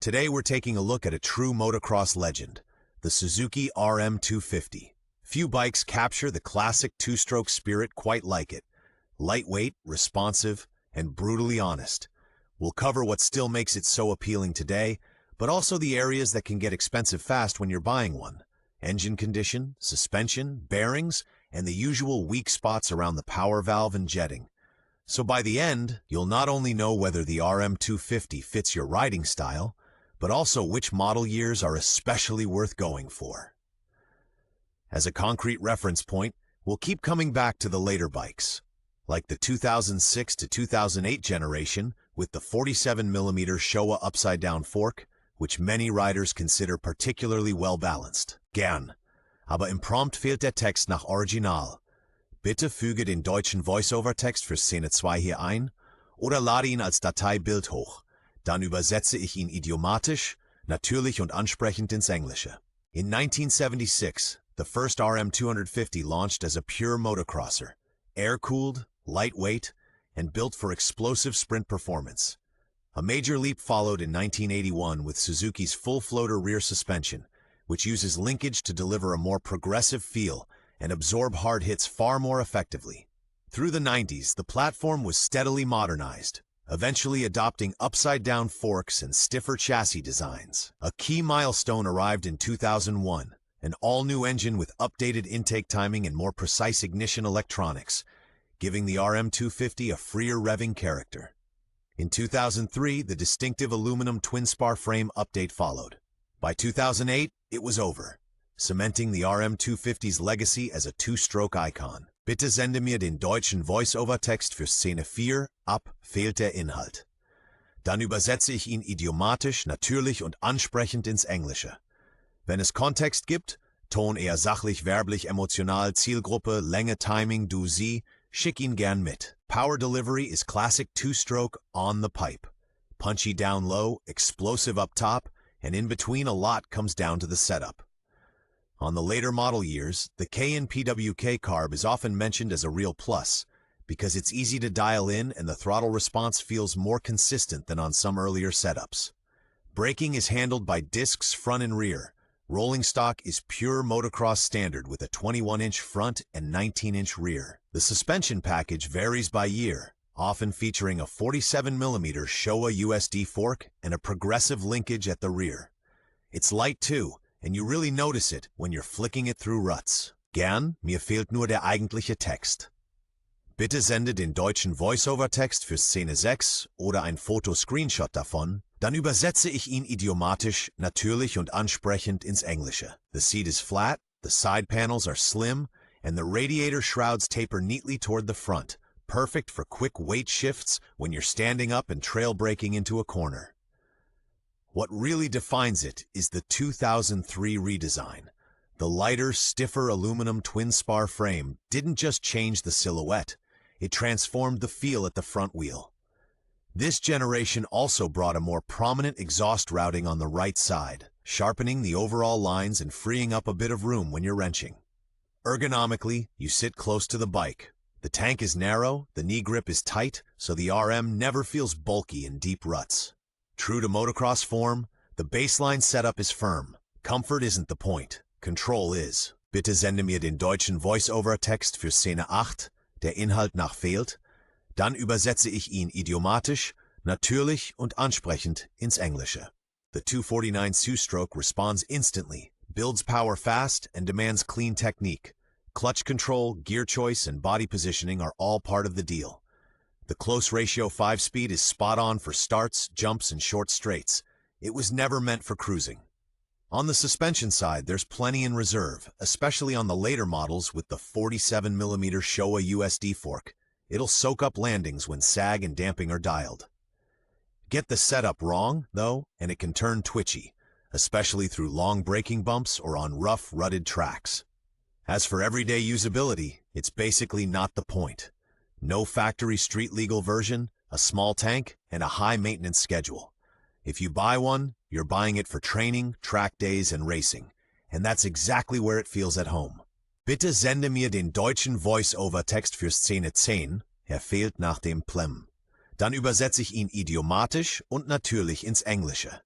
Today we're taking a look at a true motocross legend, the Suzuki RM250. Few bikes capture the classic two-stroke spirit quite like it. Lightweight, responsive, and brutally honest. We'll cover what still makes it so appealing today, but also the areas that can get expensive fast when you're buying one. Engine condition, suspension, bearings, and the usual weak spots around the power valve and jetting. So by the end, you'll not only know whether the RM250 fits your riding style, but also which model years are especially worth going for. As a concrete reference point, we'll keep coming back to the later bikes, like the 2006 to 2008 generation with the 47mm Showa upside-down fork, which many riders consider particularly well-balanced. Gern, aber im Prompt fehlt der Text nach Original. Bitte füge den deutschen Voice-Over-Text für Szene 2 hier ein oder lade ihn als Dateibild hoch. Dann übersetze ich ihn idiomatisch, natürlich und ansprechend ins Englische. In 1976, the first RM250 launched as a pure motocrosser, air-cooled, lightweight, and built for explosive sprint performance. A major leap followed in 1981 with Suzuki's full-floater rear suspension, which uses linkage to deliver a more progressive feel and absorb hard hits far more effectively. Through the 90s, the platform was steadily modernized, eventually adopting upside-down forks and stiffer chassis designs. A key milestone arrived in 2001, an all-new engine with updated intake timing and more precise ignition electronics, giving the RM250 a freer revving character. In 2003, the distinctive aluminum twin-spar frame update followed. By 2008, it was over, cementing the RM250's legacy as a two-stroke icon. Bitte sende mir den deutschen Voice-Over-Text für Szene 4, ab, fehlt der Inhalt. Dann übersetze ich ihn idiomatisch, natürlich und ansprechend ins Englische. Wenn es Kontext gibt, Ton eher sachlich, werblich, emotional, Zielgruppe, Länge, Timing, du, sie, schick ihn gern mit. Power delivery is classic two-stroke on the pipe. Punchy down low, explosive up top, and in between a lot comes down to the setup. On the later model years, the K&PWK carb is often mentioned as a real plus, because it's easy to dial in and the throttle response feels more consistent than on some earlier setups. Braking is handled by discs front and rear. Rolling stock is pure motocross standard with a 21-inch front and 19-inch rear. The suspension package varies by year, often featuring a 47mm Showa USD fork and a progressive linkage at the rear. It's light too, and you really notice it when you're flicking it through ruts. Gern, mir fehlt nur der eigentliche Text. Bitte sende den deutschen Voice-Over-Text für Szene 6 oder ein Foto-Screenshot davon, dann übersetze ich ihn idiomatisch, natürlich und ansprechend ins Englische. The seat is flat, the side panels are slim, and the radiator shrouds taper neatly toward the front, perfect for quick weight shifts when you're standing up and trail braking into a corner. What really defines it is the 2003 redesign. The lighter, stiffer aluminum twin-spar frame didn't just change the silhouette, it transformed the feel at the front wheel. This generation also brought a more prominent exhaust routing on the right side, sharpening the overall lines and freeing up a bit of room when you're wrenching. Ergonomically, you sit close to the bike. The tank is narrow, the knee grip is tight, so the RM never feels bulky in deep ruts. True to motocross form, the baseline setup is firm. Comfort isn't the point, control is. Bitte sende mir den deutschen Voice-Over-Text für Szene 8, der Inhalt nach fehlt. Dann übersetze ich ihn idiomatisch, natürlich und ansprechend ins Englische. The 249 two-stroke responds instantly, builds power fast, and demands clean technique. Clutch control, gear choice, and body positioning are all part of the deal. The close ratio 5-speed is spot on for starts, jumps, and short straights. It was never meant for cruising. On the suspension side, there's plenty in reserve, especially on the later models with the 47mm Showa USD fork. It'll soak up landings when sag and damping are dialed. Get the setup wrong, though, and it can turn twitchy, especially through long braking bumps or on rough, rutted tracks. As for everyday usability, it's basically not the point. No factory street-legal version, a small tank, and a high-maintenance schedule. If you buy one, you're buying it for training, track days, and racing, and that's exactly where it feels at home. Bitte sende mir den deutschen Voice-Over-Text für Szene 10, fehlt nach dem Plem. Dann übersetze ich ihn idiomatisch und natürlich ins Englische.